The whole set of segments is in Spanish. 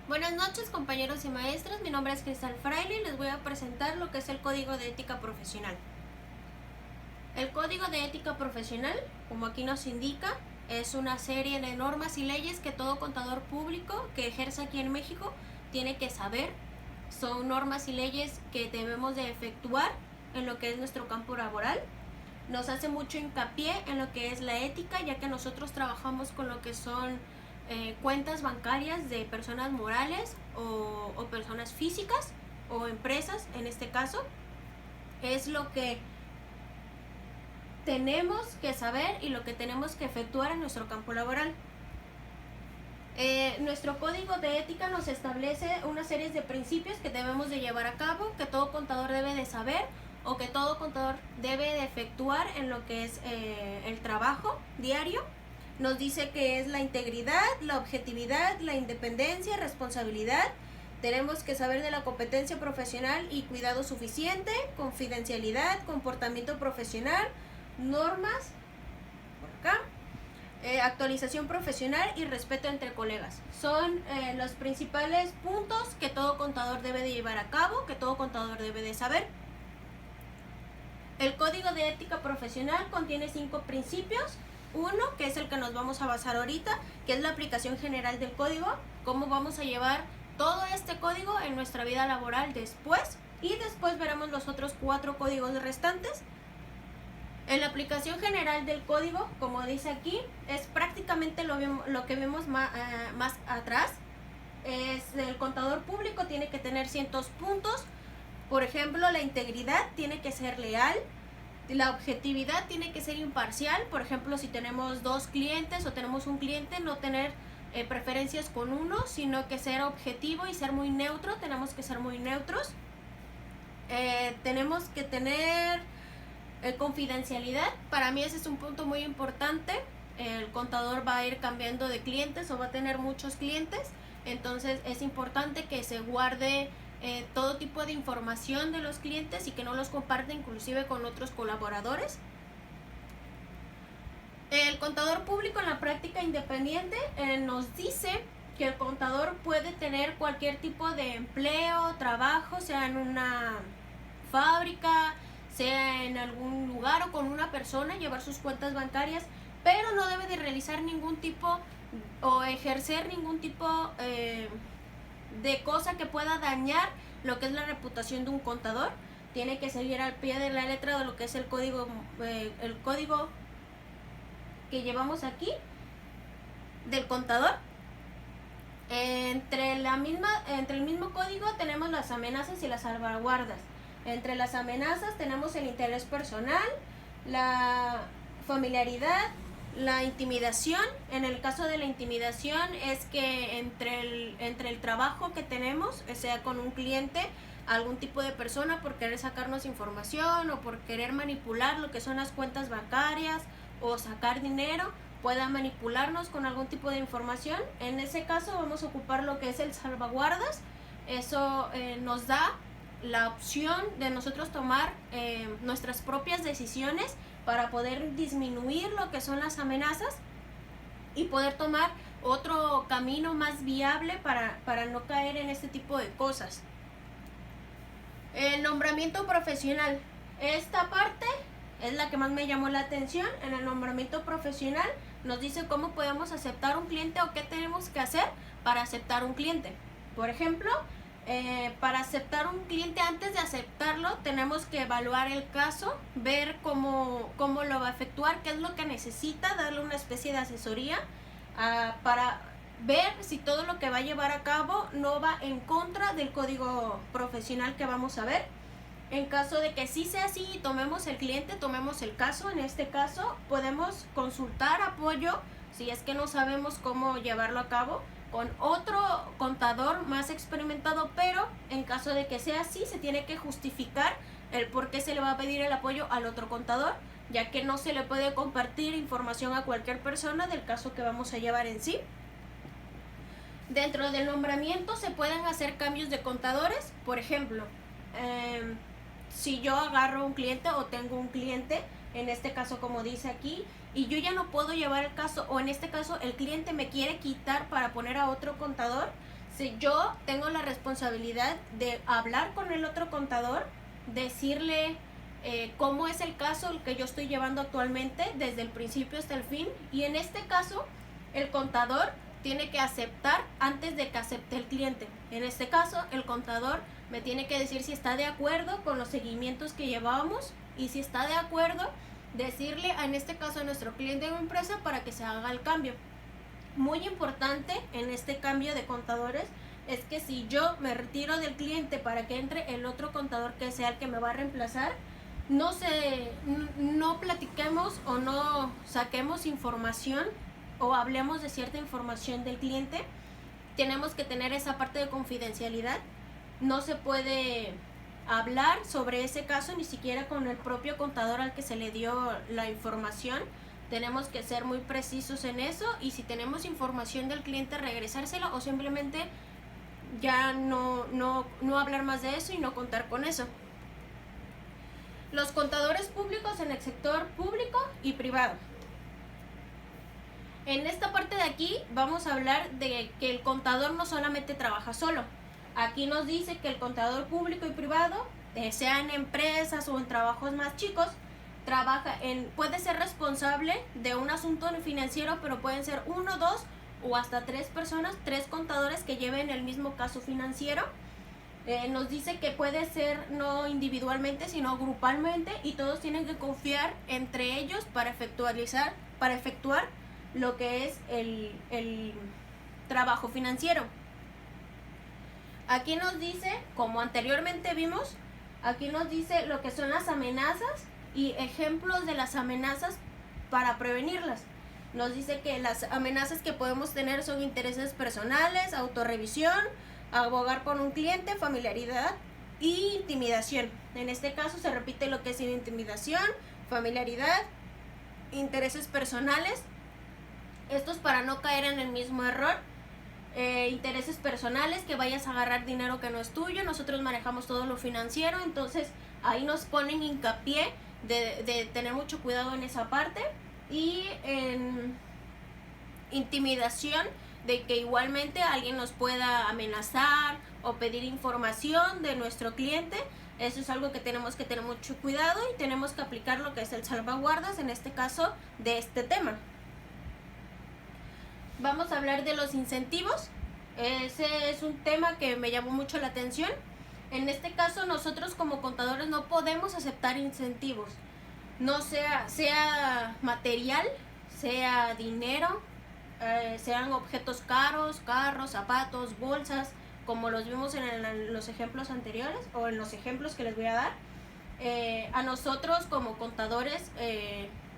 Buenas noches, compañeros y maestras. Mi nombre es Cristal Fraile y les voy a presentar lo que es el Código de Ética Profesional. El Código de Ética Profesional, como aquí nos indica, es una serie de normas y leyes que todo contador público que ejerce aquí en México tiene que saber. Son normas y leyes que debemos de efectuar en lo que es nuestro campo laboral. Nos hace mucho hincapié en lo que es la ética, ya que nosotros trabajamos con lo que son cuentas bancarias de personas morales o personas físicas o empresas. En este caso es lo que tenemos que saber y lo que tenemos que efectuar en nuestro campo laboral. Nuestro código de ética nos establece una serie de principios que debemos de llevar a cabo, que todo contador debe de saber o que todo contador debe de efectuar en lo que es el trabajo diario. Nos dice que es la integridad, la objetividad, la independencia, responsabilidad. Tenemos que saber de la competencia profesional y cuidado suficiente, confidencialidad, comportamiento profesional, normas, por acá, actualización profesional y respeto entre colegas. Son los principales puntos que todo contador debe de llevar a cabo, que todo contador debe de saber. El Código de Ética Profesional contiene 5 principios. Uno, que es el que nos vamos a basar ahorita, que es la aplicación general del código, cómo vamos a llevar todo este código en nuestra vida laboral después, y después veremos los otros 4 códigos restantes. En la aplicación general del código, como dice aquí, es prácticamente lo que vemos más atrás. El contador público tiene que tener ciertos puntos. Por ejemplo, la integridad tiene que ser leal. La objetividad tiene que ser imparcial. Por ejemplo, si tenemos 2 clientes o tenemos un cliente, no tener preferencias con uno, sino que ser objetivo y ser muy neutro. Tenemos que ser muy neutros. Tenemos que tener confidencialidad. Para mí ese es un punto muy importante. El contador va a ir cambiando de clientes o va a tener muchos clientes, entonces es importante que se guarde todo tipo de información de los clientes y que no los comparte inclusive con otros colaboradores. El contador público en la práctica independiente nos dice que el contador puede tener cualquier tipo de empleo, trabajo, sea en una fábrica, sea en algún lugar o con una persona, llevar sus cuentas bancarias, pero no debe de realizar ningún tipo o ejercer ningún tipo de cosa que pueda dañar lo que es la reputación de un contador. Tiene que seguir al pie de la letra de lo que es el código que llevamos aquí del contador. Entre el mismo código tenemos las amenazas y las salvaguardas. Entre las amenazas tenemos el interés personal, la familiaridad, la intimidación. En el caso de la intimidación es que entre el trabajo que tenemos, sea con un cliente, algún tipo de persona por querer sacarnos información o por querer manipular lo que son las cuentas bancarias o sacar dinero, pueda manipularnos con algún tipo de información. En ese caso vamos a ocupar lo que es el salvaguardas. Eso nos da la opción de nosotros tomar nuestras propias decisiones para poder disminuir lo que son las amenazas y poder tomar otro camino más viable para no caer en este tipo de cosas. El nombramiento profesional. Esta parte es la que más me llamó la atención. En el nombramiento profesional nos dice cómo podemos aceptar un cliente o qué tenemos que hacer para aceptar un cliente. Por ejemplo, para aceptar un cliente, antes de aceptarlo tenemos que evaluar el caso, ver cómo lo va a efectuar, qué es lo que necesita, darle una especie de asesoría para ver si todo lo que va a llevar a cabo no va en contra del código profesional que vamos a ver. En caso de que sí sea así y tomemos el cliente, tomemos el caso, en este caso podemos consultar apoyo si es que no sabemos cómo llevarlo a cabo con otro contador más experimentado, pero en caso de que sea así, se tiene que justificar el por qué se le va a pedir el apoyo al otro contador, ya que no se le puede compartir información a cualquier persona del caso que vamos a llevar en sí. Dentro del nombramiento se pueden hacer cambios de contadores. Por ejemplo, si yo agarro un cliente o tengo un cliente, en este caso como dice aquí, y yo ya no puedo llevar el caso, o en este caso el cliente me quiere quitar para poner a otro contador, Si yo tengo la responsabilidad de hablar con el otro contador, decirle cómo es el caso el que yo estoy llevando actualmente desde el principio hasta el fin, y en este caso el contador tiene que aceptar antes de que acepte el cliente. En este caso el contador me tiene que decir si está de acuerdo con los seguimientos que llevábamos, y si está de acuerdo, decirle en este caso a nuestro cliente o empresa para que se haga el cambio. Muy importante en este cambio de contadores es que si yo me retiro del cliente para que entre el otro contador que sea el que me va a reemplazar, no platiquemos o no saquemos información o hablemos de cierta información del cliente. Tenemos que tener esa parte de confidencialidad. No se puede hablar sobre ese caso ni siquiera con el propio contador al que se le dio la información. Tenemos que ser muy precisos en eso, y si tenemos información del cliente, regresársela o simplemente ya no hablar más de eso y no contar con eso. Los contadores públicos en el sector público y privado. En esta parte de aquí vamos a hablar de que el contador no solamente trabaja solo. Aquí nos dice que el contador público y privado, sea en empresas o en trabajos más chicos, puede ser responsable de un asunto financiero, pero pueden ser 1, 2 o hasta 3 personas, 3 contadores que lleven el mismo caso financiero. Nos dice que puede ser no individualmente sino grupalmente, y todos tienen que confiar entre ellos para efectuar lo que es el trabajo financiero. Aquí nos dice, como anteriormente vimos, aquí nos dice lo que son las amenazas y ejemplos de las amenazas para prevenirlas. Nos dice que las amenazas que podemos tener son intereses personales, autorrevisión, abogar por un cliente, familiaridad y intimidación. En este caso se repite lo que es intimidación, familiaridad, intereses personales. Esto es para no caer en el mismo error. Intereses personales, que vayas a agarrar dinero que no es tuyo. Nosotros manejamos todo lo financiero, entonces ahí nos ponen hincapié de tener mucho cuidado en esa parte. Y en intimidación, de que igualmente alguien nos pueda amenazar o pedir información de nuestro cliente. Eso es algo que tenemos que tener mucho cuidado, y tenemos que aplicar lo que es el salvaguardas en este caso de este tema. Vamos a hablar de los incentivos. Ese es un tema que me llamó mucho la atención. En este caso nosotros como contadores no podemos aceptar incentivos, no sea material, sea dinero, sean objetos caros, carros, zapatos, bolsas, como los vimos en los ejemplos anteriores o en los ejemplos que les voy a dar. A nosotros como contadores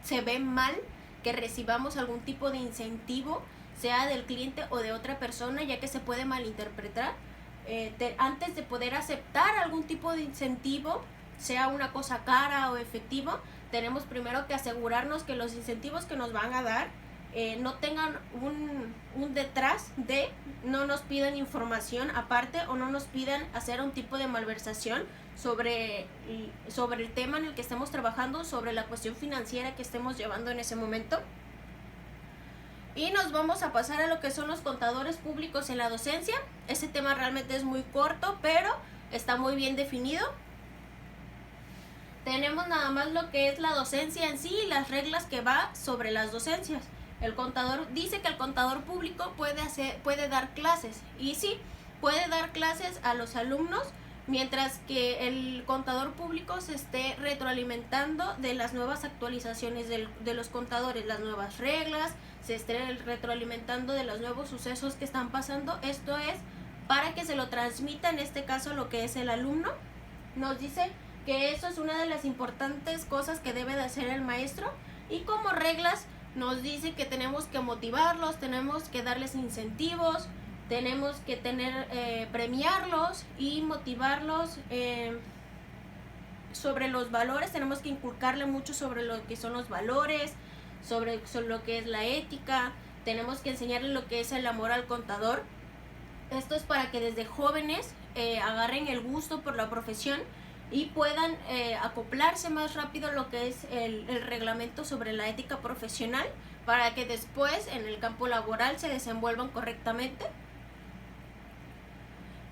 se ve mal que recibamos algún tipo de incentivo, sea del cliente o de otra persona, ya que se puede malinterpretar. Antes de poder aceptar algún tipo de incentivo, sea una cosa cara o efectivo, tenemos primero que asegurarnos que los incentivos que nos van a dar no tengan un detrás de, no nos pidan información aparte o no nos pidan hacer un tipo de malversación sobre el tema en el que estemos trabajando, sobre la cuestión financiera que estemos llevando en ese momento. Y nos vamos a pasar a lo que son los contadores públicos en la docencia. Ese tema realmente es muy corto, pero está muy bien definido. Tenemos nada más lo que es la docencia en sí y las reglas que va sobre las docencias. El contador dice que el contador público puede dar clases, y sí, puede dar clases a los alumnos, mientras que el contador público se esté retroalimentando de las nuevas actualizaciones de los contadores, las nuevas reglas, se esté retroalimentando de los nuevos sucesos que están pasando. Esto es para que se lo transmita, en este caso, lo que es el alumno. Nos dice que eso es una de las importantes cosas que debe de hacer el maestro, y como reglas nos dice que tenemos que motivarlos, tenemos que darles incentivos, tenemos que premiarlos y motivarlos sobre los valores. Tenemos que inculcarle mucho sobre lo que son los valores, sobre lo que es la ética. Tenemos que enseñarle lo que es el amor al contador. Esto es para que desde jóvenes agarren el gusto por la profesión y puedan acoplarse más rápido a lo que es el reglamento sobre la ética profesional, para que después en el campo laboral se desenvuelvan correctamente.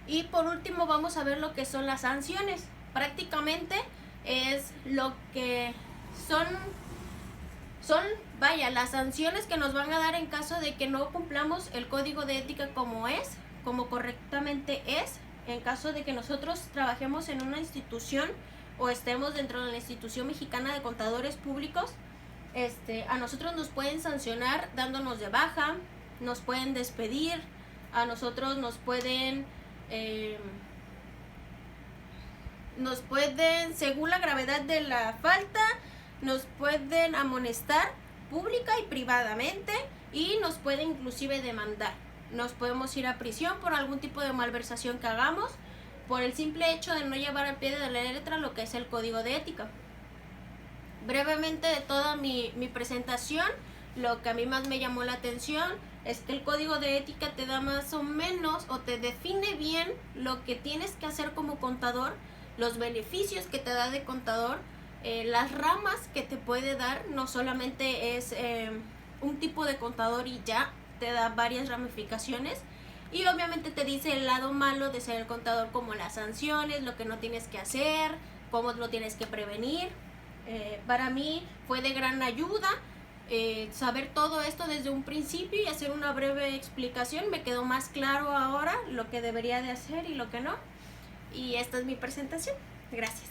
Y por último vamos a ver lo que son las sanciones. Prácticamente es lo que vaya, las sanciones que nos van a dar en caso de que no cumplamos el código de ética como correctamente es, en caso de que nosotros trabajemos en una institución o estemos dentro de la Institución Mexicana de Contadores Públicos. A nosotros nos pueden sancionar dándonos de baja, nos pueden despedir, a nosotros nos pueden, según la gravedad de la falta, nos pueden amonestar pública y privadamente, y nos pueden inclusive demandar. Nos podemos ir a prisión por algún tipo de malversación que hagamos, por el simple hecho de no llevar al pie de la letra lo que es el código de ética. Brevemente de toda mi presentación, lo que a mí más me llamó la atención es que el código de ética te da más o menos o te define bien lo que tienes que hacer como contador, los beneficios que te da de contador, las ramas que te puede dar. No solamente es un tipo de contador y ya, te da varias ramificaciones, y obviamente te dice el lado malo de ser el contador, como las sanciones, lo que no tienes que hacer, cómo lo tienes que prevenir. Para mí fue de gran ayuda saber todo esto desde un principio y hacer una breve explicación. Me quedó más claro ahora lo que debería de hacer y lo que no. Y esta es mi presentación. Gracias.